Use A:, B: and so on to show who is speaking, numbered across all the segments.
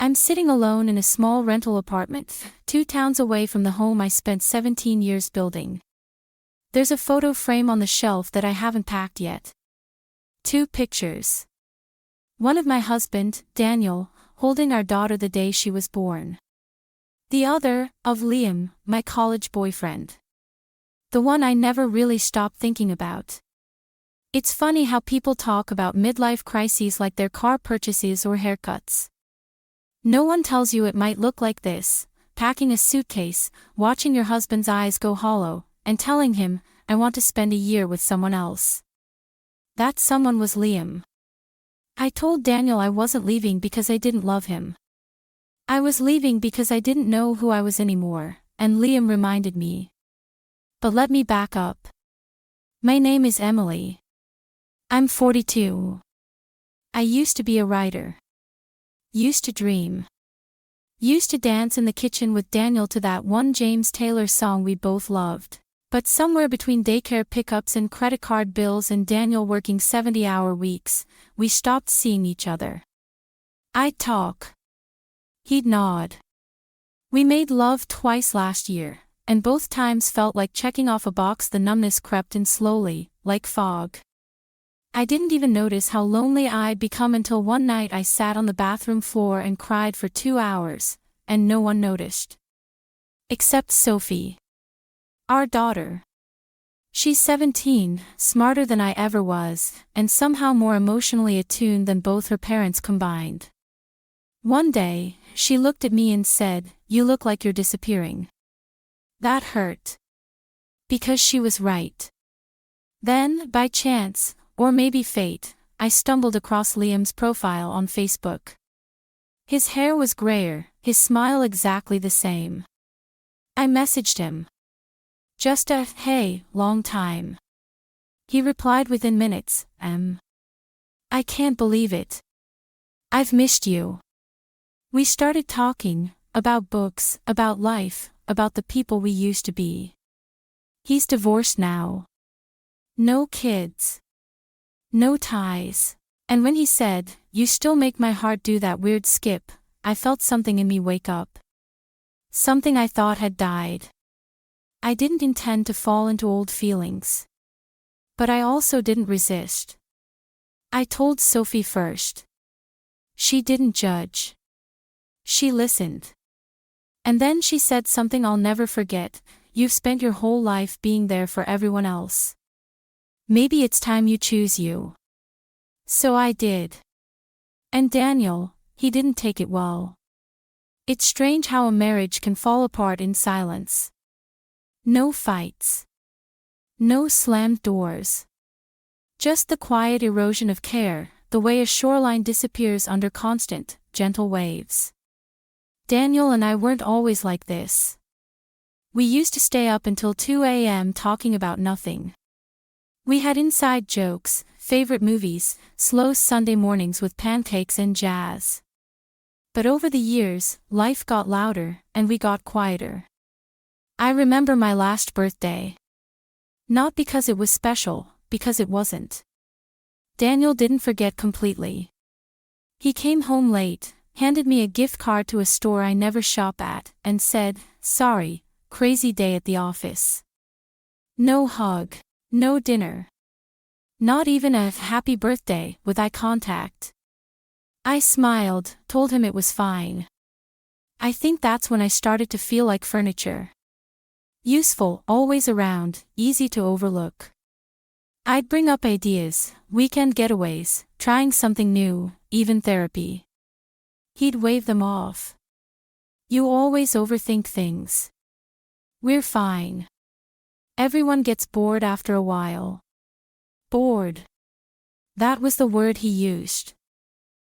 A: I'm sitting alone in a small rental apartment, 2 towns away from the home I spent 17 years building. There's a photo frame on the shelf that I haven't packed yet. 2 pictures. One of my husband, Daniel, holding our daughter the day she was born. The other, of Liam, my college boyfriend. The one I never really stopped thinking about. It's funny how people talk about midlife crises like their car purchases or haircuts. No one tells you it might look like this: packing a suitcase, watching your husband's eyes go hollow, and telling him, "I want to spend a year with someone else." That someone was Liam. I told Daniel I wasn't leaving because I didn't love him. I was leaving because I didn't know who I was anymore, and Liam reminded me. But let me back up. My name is Emily. I'm 42. I used to be a writer. Used to dream. Used to dance in the kitchen with Daniel to that one James Taylor song we both loved. But somewhere between daycare pickups and credit card bills and Daniel working 70-hour weeks, we stopped seeing each other. I'd talk. He'd nod. We made love twice last year, and both times felt like checking off a box. The numbness crept in slowly, like fog. I didn't even notice how lonely I'd become until one night I sat on the bathroom floor and cried for 2 hours, and no one noticed. Except Sophie. Our daughter. She's 17, smarter than I ever was, and somehow more emotionally attuned than both her parents combined. One day, she looked at me and said, "You look like you're disappearing." That hurt. Because she was right. Then, by chance, or maybe fate, I stumbled across Liam's profile on Facebook. His hair was grayer, his smile exactly the same. I messaged him. Just a, "Hey, long time." He replied within minutes, "I can't believe it. I've missed you." We started talking, about books, about life, about the people we used to be. He's divorced now. No kids. No ties. And when he said, "You still make my heart do that weird skip," I felt something in me wake up. Something I thought had died. I didn't intend to fall into old feelings. But I also didn't resist. I told Sophie first. She didn't judge. She listened. And then she said something I'll never forget: "You've spent your whole life being there for everyone else. Maybe it's time you choose you." So I did. And Daniel, he didn't take it well. It's strange how a marriage can fall apart in silence. No fights. No slammed doors. Just the quiet erosion of care, the way a shoreline disappears under constant, gentle waves. Daniel and I weren't always like this. We used to stay up until 2 a.m. talking about nothing. We had inside jokes, favorite movies, slow Sunday mornings with pancakes and jazz. But over the years, life got louder, and we got quieter. I remember my last birthday. Not because it was special, because it wasn't. Daniel didn't forget completely. He came home late, handed me a gift card to a store I never shop at, and said, "Sorry, crazy day at the office." No hug. No dinner. Not even a "happy birthday" with eye contact. I smiled, told him it was fine. I think that's when I started to feel like furniture. Useful, always around, easy to overlook. I'd bring up ideas, weekend getaways, trying something new, even therapy. He'd wave them off. "You always overthink things. We're fine." Everyone gets bored after a while. Bored. That was the word he used.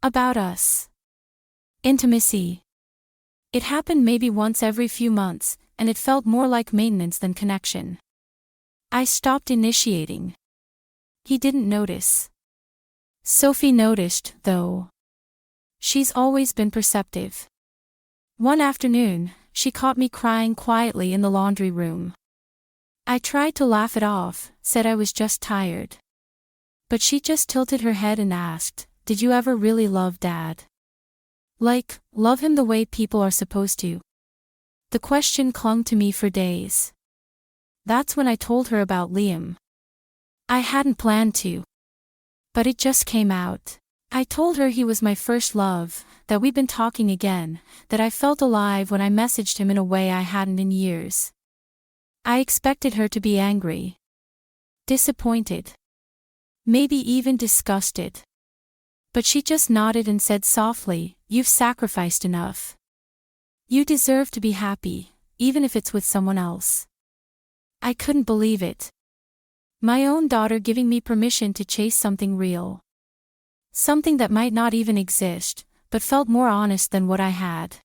A: About us. Intimacy. It happened maybe once every few months, and it felt more like maintenance than connection. I stopped initiating. He didn't notice. Sophie noticed, though. She's always been perceptive. One afternoon, she caught me crying quietly in the laundry room. I tried to laugh it off, said I was just tired. But she just tilted her head and asked, "Did you ever really love Dad?" Like, love him the way people are supposed to. The question clung to me for days. That's when I told her about Liam. I hadn't planned to. But it just came out. I told her he was my first love, that we'd been talking again, that I felt alive when I messaged him in a way I hadn't in years. I expected her to be angry. Disappointed. Maybe even disgusted. But she just nodded and said softly, "You've sacrificed enough. You deserve to be happy, even if it's with someone else." I couldn't believe it. My own daughter giving me permission to chase something real. Something that might not even exist, but felt more honest than what I had.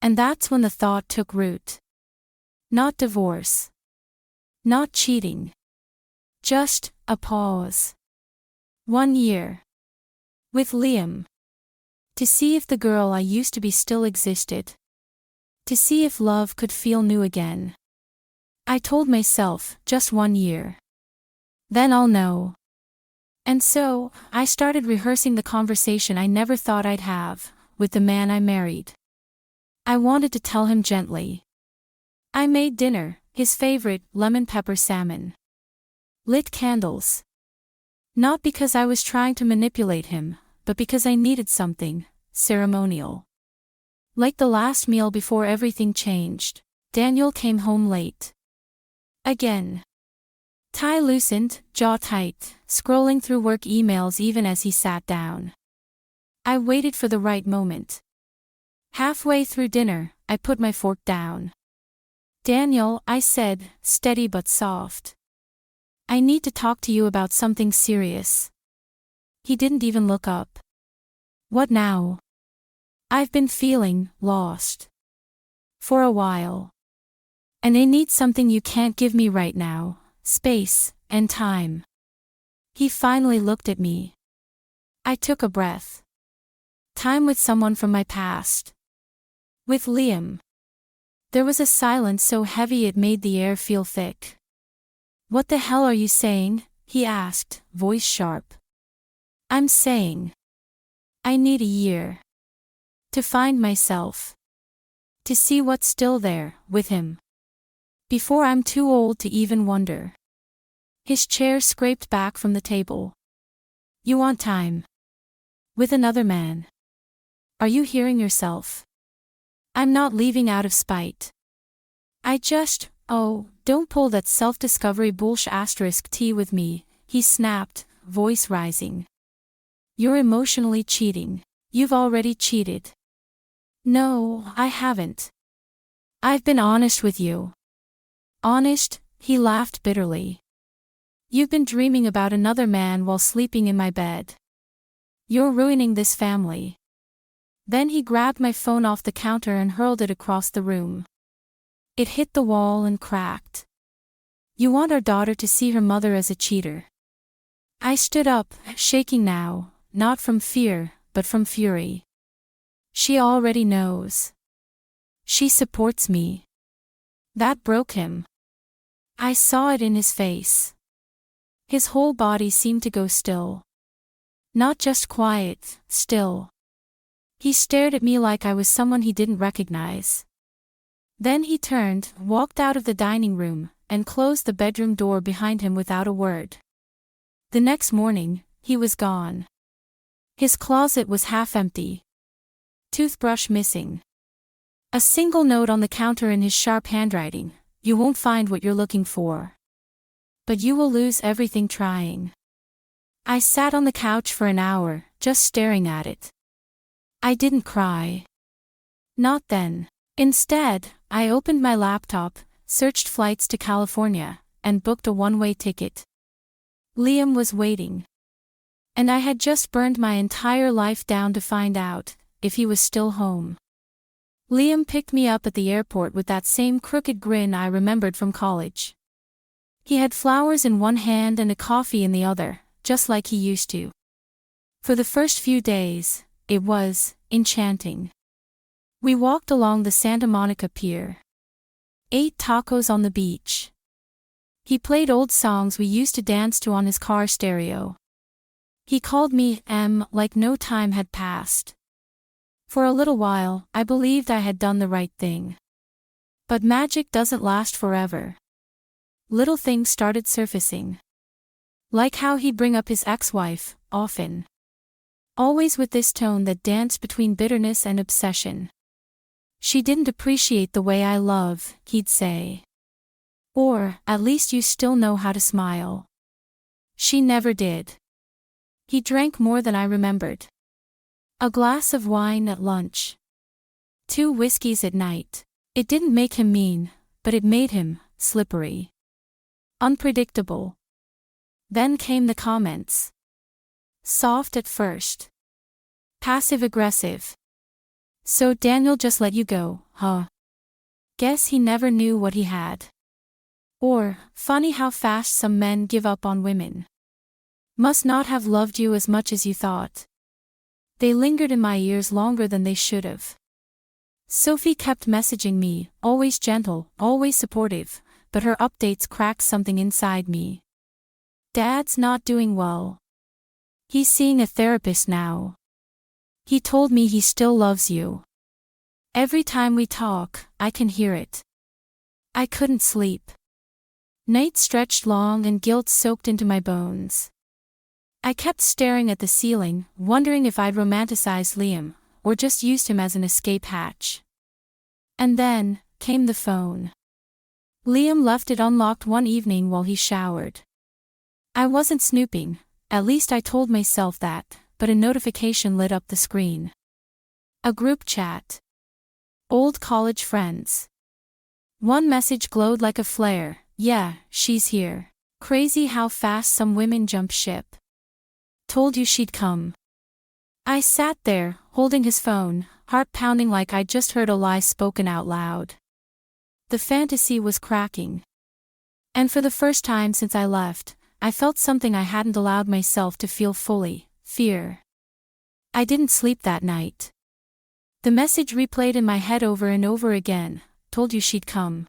A: And that's when the thought took root. Not divorce. Not cheating. Just a pause. 1 year. With Liam. To see if the girl I used to be still existed. To see if love could feel new again. I told myself, just 1 year. Then I'll know. And so, I started rehearsing the conversation I never thought I'd have, with the man I married. I wanted to tell him gently. I made dinner, his favorite, lemon pepper salmon. Lit candles. Not because I was trying to manipulate him, but because I needed something ceremonial. Like the last meal before everything changed, Daniel came home late. Again. Tie loosened, jaw tight, scrolling through work emails even as he sat down. I waited for the right moment. Halfway through dinner, I put my fork down. "Daniel," I said, steady but soft. "I need to talk to you about something serious." He didn't even look up. "What now?" "I've been feeling lost. For a while. And I need something you can't give me right now. Space and time." He finally looked at me. I took a breath. Time with someone from my past. With Liam. There was a silence so heavy it made the air feel thick. "What the hell are you saying?" he asked, voice sharp. "I'm saying. I need a year. To find myself. To see what's still there, with him. Before I'm too old to even wonder." His chair scraped back from the table. "You want time. With another man. Are you hearing yourself? I'm not leaving out of spite. Don't pull that self-discovery bullshit tea with me," he snapped, voice rising. "You're emotionally cheating. You've already cheated." "No, I haven't. I've been honest with you." "Honest?" he laughed bitterly. "You've been dreaming about another man while sleeping in my bed. You're ruining this family." Then he grabbed my phone off the counter and hurled it across the room. It hit the wall and cracked. "You want our daughter to see her mother as a cheater." I stood up, shaking now, not from fear, but from fury. "She already knows. She supports me." That broke him. I saw it in his face. His whole body seemed to go still. Not just quiet, still. He stared at me like I was someone he didn't recognize. Then he turned, walked out of the dining room, and closed the bedroom door behind him without a word. The next morning, he was gone. His closet was half empty. Toothbrush missing. A single note on the counter in his sharp handwriting: "You won't find what you're looking for. But you will lose everything trying." I sat on the couch for an hour, just staring at it. I didn't cry. Not then. Instead, I opened my laptop, searched flights to California, and booked a one-way ticket. Liam was waiting. And I had just burned my entire life down to find out if he was still home. Liam picked me up at the airport with that same crooked grin I remembered from college. He had flowers in one hand and a coffee in the other, just like he used to. For the first few days, it was enchanting. We walked along the Santa Monica Pier. Ate tacos on the beach. He played old songs we used to dance to on his car stereo. He called me Em like no time had passed. For a little while, I believed I had done the right thing. But magic doesn't last forever. Little things started surfacing. Like how he'd bring up his ex-wife, often. Always with this tone that danced between bitterness and obsession. She didn't appreciate the way I love, he'd say. Or, at least you still know how to smile. She never did. He drank more than I remembered. A glass of wine at lunch. 2 whiskeys at night. It didn't make him mean, but it made him slippery. Unpredictable. Then came the comments. Soft at first. Passive-aggressive. So Daniel just let you go, huh? Guess he never knew what he had. Or, funny how fast some men give up on women. Must not have loved you as much as you thought. They lingered in my ears longer than they should have. Sophie kept messaging me, always gentle, always supportive, but her updates cracked something inside me. Dad's not doing well. He's seeing a therapist now. He told me he still loves you. Every time we talk, I can hear it. I couldn't sleep. Night stretched long and guilt soaked into my bones. I kept staring at the ceiling, wondering if I'd romanticized Liam, or just used him as an escape hatch. And then, came the phone. Liam left it unlocked one evening while he showered. I wasn't snooping, at least I told myself that, but a notification lit up the screen. A group chat. Old college friends. One message glowed like a flare, yeah, she's here. Crazy how fast some women jump ship. Told you she'd come. I sat there, holding his phone, heart pounding like I'd just heard a lie spoken out loud. The fantasy was cracking. And for the first time since I left, I felt something I hadn't allowed myself to feel fully, fear. I didn't sleep that night. The message replayed in my head over and over again, told you she'd come.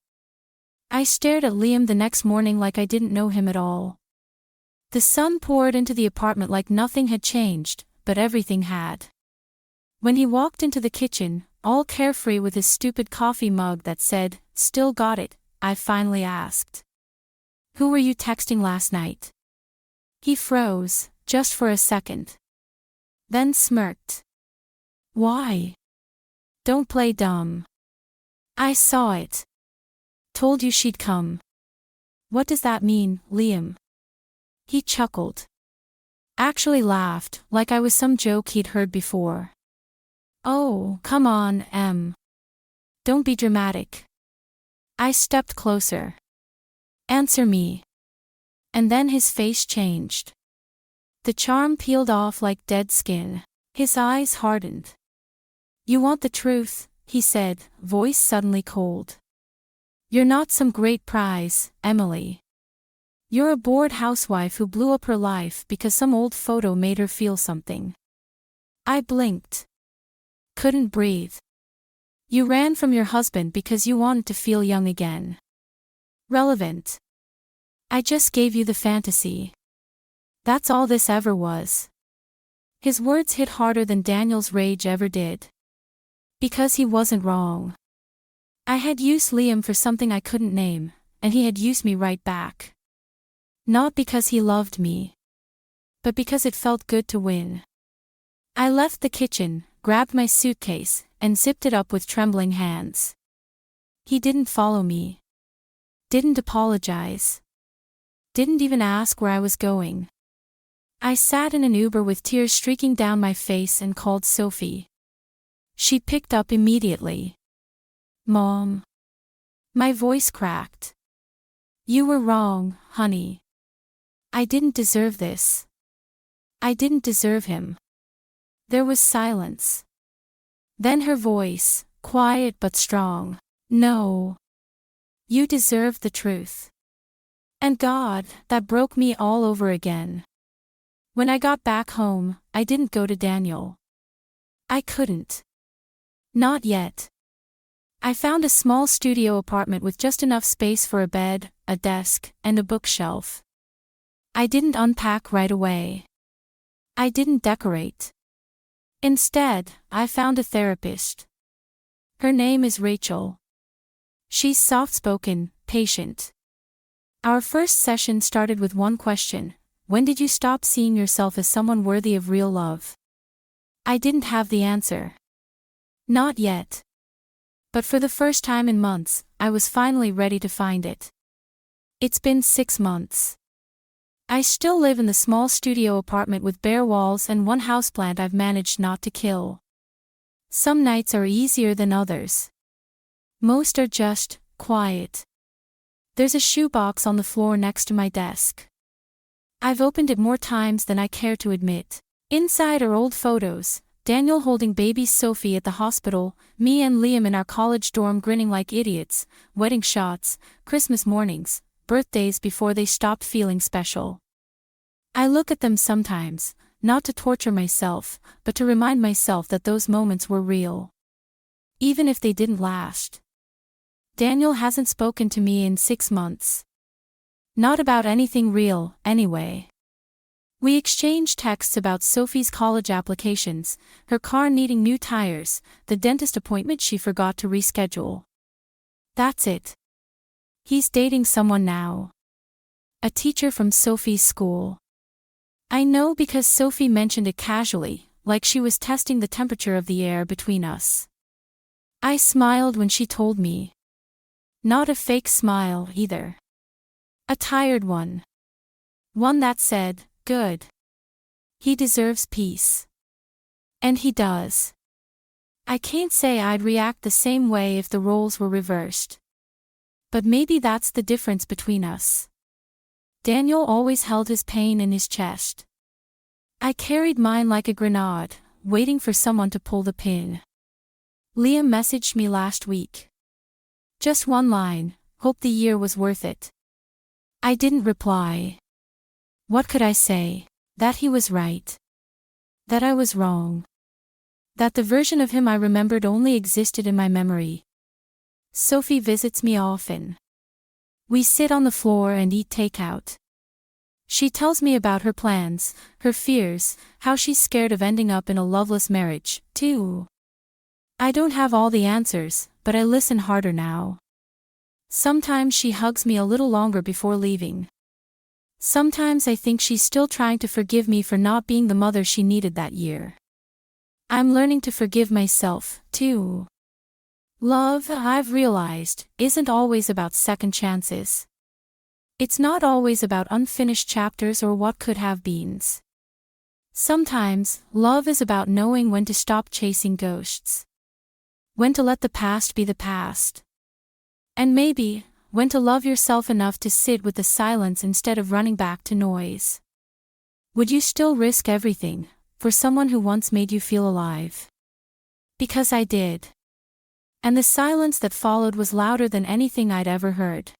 A: I stared at Liam the next morning like I didn't know him at all. The sun poured into the apartment like nothing had changed, but everything had. When he walked into the kitchen, all carefree with his stupid coffee mug that said, "Still got it," I finally asked. "Who were you texting last night?" He froze, just for a second. Then smirked. "Why? Don't play dumb. I saw it. Told you she'd come." "What does that mean, Liam?" He chuckled. Actually laughed, like I was some joke he'd heard before. "Oh, come on, Em. Don't be dramatic." I stepped closer. "Answer me." And then his face changed. The charm peeled off like dead skin. His eyes hardened. "You want the truth," he said, voice suddenly cold. "You're not some great prize, Emily. You're a bored housewife who blew up her life because some old photo made her feel something." I blinked. Couldn't breathe. "You ran from your husband because you wanted to feel young again. Relevant. I just gave you the fantasy. That's all this ever was." His words hit harder than Daniel's rage ever did. Because he wasn't wrong. I had used Liam for something I couldn't name, and he had used me right back. Not because he loved me, but because it felt good to win. I left the kitchen, grabbed my suitcase, and zipped it up with trembling hands. He didn't follow me. Didn't apologize. Didn't even ask where I was going. I sat in an Uber with tears streaking down my face and called Sophie. She picked up immediately. "Mom." My voice cracked. "You were wrong, honey. I didn't deserve this. I didn't deserve him." There was silence. Then her voice, quiet but strong. "No. You deserved the truth." And God, that broke me all over again. When I got back home, I didn't go to Daniel. I couldn't. Not yet. I found a small studio apartment with just enough space for a bed, a desk, and a bookshelf. I didn't unpack right away. I didn't decorate. Instead, I found a therapist. Her name is Rachel. She's soft-spoken, patient. Our first session started with one question: when did you stop seeing yourself as someone worthy of real love? I didn't have the answer. Not yet. But for the first time in months, I was finally ready to find it. It's been 6 months. I still live in the small studio apartment with bare walls and one houseplant I've managed not to kill. Some nights are easier than others. Most are just quiet. There's a shoebox on the floor next to my desk. I've opened it more times than I care to admit. Inside are old photos: Daniel holding baby Sophie at the hospital, me and Liam in our college dorm grinning like idiots, wedding shots, Christmas mornings, birthdays before they stopped feeling special. I look at them sometimes, not to torture myself, but to remind myself that those moments were real. Even if they didn't last. Daniel hasn't spoken to me in 6 months. Not about anything real, anyway. We exchange texts about Sophie's college applications, her car needing new tires, the dentist appointment she forgot to reschedule. That's it. He's dating someone now. A teacher from Sophie's school. I know because Sophie mentioned it casually, like she was testing the temperature of the air between us. I smiled when she told me. Not a fake smile, either. A tired one. One that said, good. He deserves peace. And he does. I can't say I'd react the same way if the roles were reversed. But maybe that's the difference between us. Daniel always held his pain in his chest. I carried mine like a grenade, waiting for someone to pull the pin. Liam messaged me last week. Just one line: hope the year was worth it. I didn't reply. What could I say? That he was right. That I was wrong. That the version of him I remembered only existed in my memory. Sophie visits me often. We sit on the floor and eat takeout. She tells me about her plans, her fears, how she's scared of ending up in a loveless marriage, too. I don't have all the answers, but I listen harder now. Sometimes she hugs me a little longer before leaving. Sometimes I think she's still trying to forgive me for not being the mother she needed that year. I'm learning to forgive myself, too. Love, I've realized, isn't always about second chances. It's not always about unfinished chapters or what could have beens. Sometimes, love is about knowing when to stop chasing ghosts. When to let the past be the past. And maybe, when to love yourself enough to sit with the silence instead of running back to noise. Would you still risk everything, for someone who once made you feel alive? Because I did. And the silence that followed was louder than anything I'd ever heard.